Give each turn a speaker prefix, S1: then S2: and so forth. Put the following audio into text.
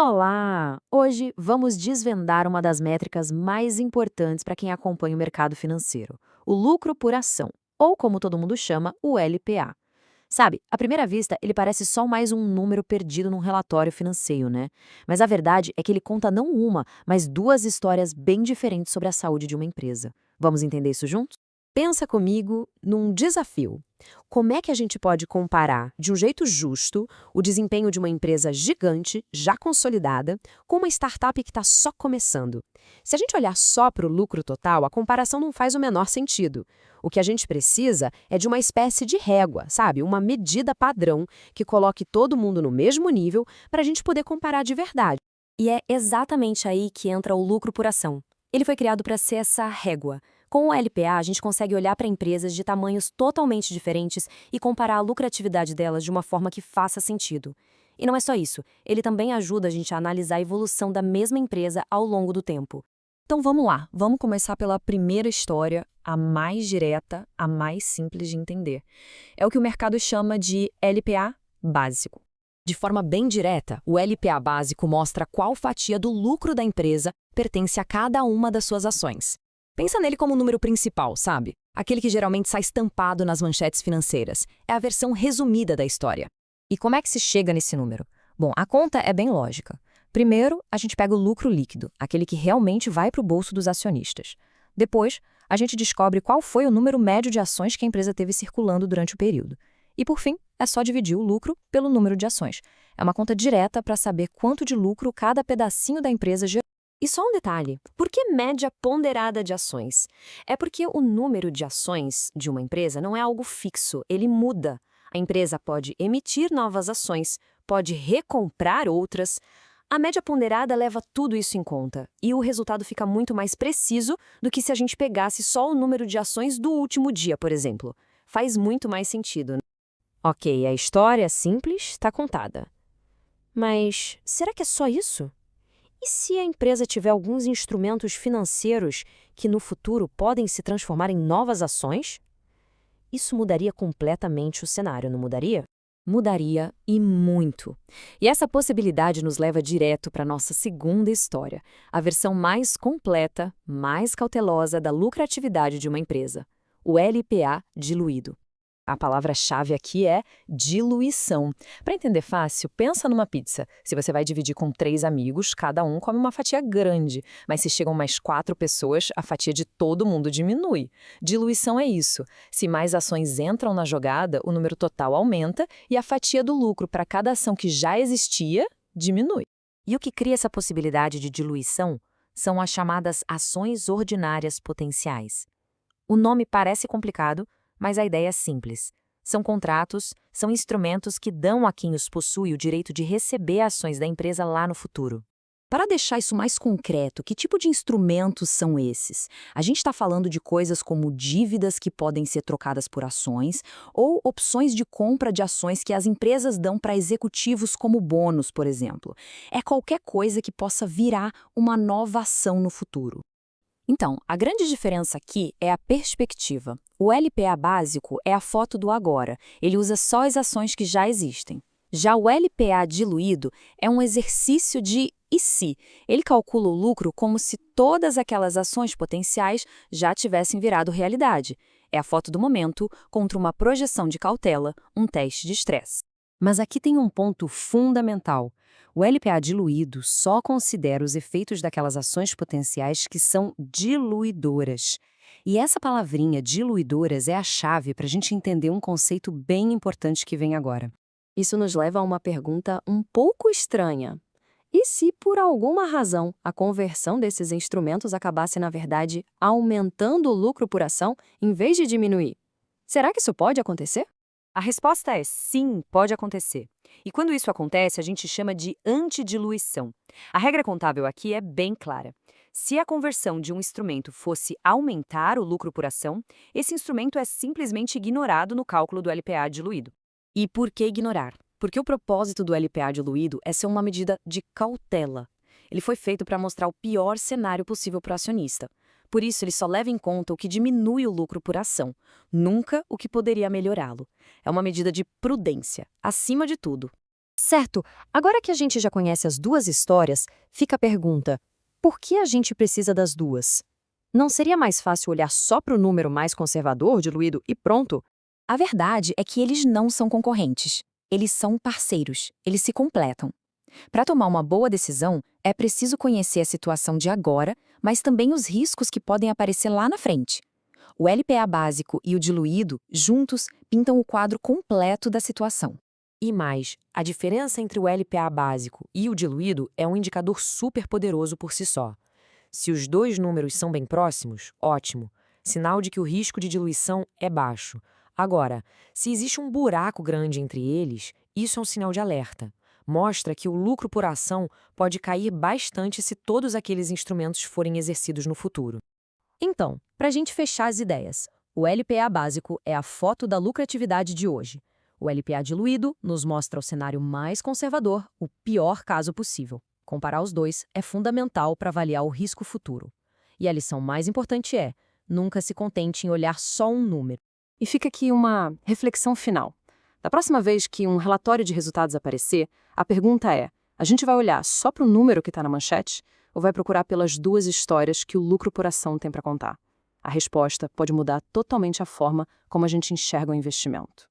S1: Olá! Hoje vamos desvendar uma das métricas mais importantes para quem acompanha o mercado financeiro, o lucro por ação, ou como todo mundo chama, o LPA. Sabe, à primeira vista, ele parece só mais um número perdido num relatório financeiro, né? Mas a verdade é que ele conta não uma, mas duas histórias bem diferentes sobre a saúde de uma empresa. Vamos entender isso juntos? Pensa comigo num desafio. Como é que a gente pode comparar, de um jeito justo, o desempenho de uma empresa gigante, já consolidada, com uma startup que está só começando? Se a gente olhar só para o lucro total, a comparação não faz o menor sentido. O que a gente precisa é de uma espécie de régua, sabe? Uma medida padrão que coloque todo mundo no mesmo nível para a gente poder comparar de verdade.
S2: E é exatamente aí que entra o lucro por ação. Ele foi criado para ser essa régua. Com o LPA, a gente consegue olhar para empresas de tamanhos totalmente diferentes e comparar a lucratividade delas de uma forma que faça sentido. E não é só isso, ele também ajuda a gente a analisar a evolução da mesma empresa ao longo do tempo.
S1: Então vamos lá, vamos começar pela primeira história, a mais direta, a mais simples de entender. É o que o mercado chama de LPA básico. De forma bem direta, o LPA básico mostra qual fatia do lucro da empresa pertence a cada uma das suas ações. Pensa nele como o número principal, sabe? Aquele que geralmente sai estampado nas manchetes financeiras. É a versão resumida da história. E como é que se chega nesse número? Bom, a conta é bem lógica. Primeiro, a gente pega o lucro líquido, aquele que realmente vai para o bolso dos acionistas. Depois, a gente descobre qual foi o número médio de ações que a empresa teve circulando durante o período. E por fim, é só dividir o lucro pelo número de ações. É uma conta direta para saber quanto de lucro cada pedacinho da empresa gerou.
S2: E só um detalhe, por que média ponderada de ações? É porque o número de ações de uma empresa não é algo fixo, ele muda. A empresa pode emitir novas ações, pode recomprar outras. A média ponderada leva tudo isso em conta, e o resultado fica muito mais preciso do que se a gente pegasse só o número de ações do último dia, por exemplo. Faz muito mais sentido, né?
S1: Ok, a história simples está contada. Mas será que é só isso? E se a empresa tiver alguns instrumentos financeiros que no futuro podem se transformar em novas ações? Isso mudaria completamente o cenário, não mudaria? Mudaria e muito. E essa possibilidade nos leva direto para a nossa segunda história, a versão mais completa, mais cautelosa da lucratividade de uma empresa, o LPA diluído. A palavra-chave aqui é diluição. Para entender fácil, pensa numa pizza. Se você vai dividir com 3 amigos, cada um come uma fatia grande. Mas se chegam mais 4 pessoas, a fatia de todo mundo diminui. Diluição é isso. Se mais ações entram na jogada, o número total aumenta e a fatia do lucro para cada ação que já existia diminui. E o que cria essa possibilidade de diluição são as chamadas ações ordinárias potenciais. O nome parece complicado, mas a ideia é simples. São contratos, são instrumentos que dão a quem os possui o direito de receber ações da empresa lá no futuro. Para deixar isso mais concreto, que tipo de instrumentos são esses? A gente está falando de coisas como dívidas que podem ser trocadas por ações ou opções de compra de ações que as empresas dão para executivos como bônus, por exemplo. É qualquer coisa que possa virar uma nova ação no futuro. Então, a grande diferença aqui é a perspectiva. O LPA básico é a foto do agora, ele usa só as ações que já existem. Já o LPA diluído é um exercício de e se. Ele calcula o lucro como se todas aquelas ações potenciais já tivessem virado realidade. É a foto do momento contra uma projeção de cautela, um teste de estresse. Mas aqui tem um ponto fundamental. O LPA diluído só considera os efeitos daquelas ações potenciais que são diluidoras. E essa palavrinha diluidoras é a chave para a gente entender um conceito bem importante que vem agora.
S2: Isso nos leva a uma pergunta um pouco estranha. E se, por alguma razão, a conversão desses instrumentos acabasse, na verdade, aumentando o lucro por ação em vez de diminuir? Será que isso pode acontecer?
S1: A resposta é sim, pode acontecer. E quando isso acontece, a gente chama de antidiluição. A regra contábil aqui é bem clara. Se a conversão de um instrumento fosse aumentar o lucro por ação, esse instrumento é simplesmente ignorado no cálculo do LPA diluído. E por que ignorar? Porque o propósito do LPA diluído é ser uma medida de cautela. Ele foi feito para mostrar o pior cenário possível para o acionista. Por isso, ele só leva em conta o que diminui o lucro por ação, nunca o que poderia melhorá-lo. É uma medida de prudência, acima de tudo.
S2: Certo, agora que a gente já conhece as duas histórias, fica a pergunta: por que a gente precisa das duas? Não seria mais fácil olhar só para o número mais conservador, diluído e pronto?
S3: A verdade é que eles não são concorrentes. Eles são parceiros, eles se completam. Para tomar uma boa decisão, é preciso conhecer a situação de agora, mas também os riscos que podem aparecer lá na frente. O LPA básico e o diluído, juntos, pintam o quadro completo da situação.
S1: E mais, a diferença entre o LPA básico e o diluído é um indicador super poderoso por si só. Se os dois números são bem próximos, ótimo, sinal de que o risco de diluição é baixo. Agora, se existe um buraco grande entre eles, isso é um sinal de alerta. Mostra que o lucro por ação pode cair bastante se todos aqueles instrumentos forem exercidos no futuro.
S2: Então, para a gente fechar as ideias, o LPA básico é a foto da lucratividade de hoje. O LPA diluído nos mostra o cenário mais conservador, o pior caso possível. Comparar os dois é fundamental para avaliar o risco futuro. E a lição mais importante é: nunca se contente em olhar só um número. E fica aqui uma reflexão final. Da próxima vez que um relatório de resultados aparecer, a pergunta é: a gente vai olhar só para o número que está na manchete ou vai procurar pelas duas histórias que o lucro por ação tem para contar? A resposta pode mudar totalmente a forma como a gente enxerga o investimento.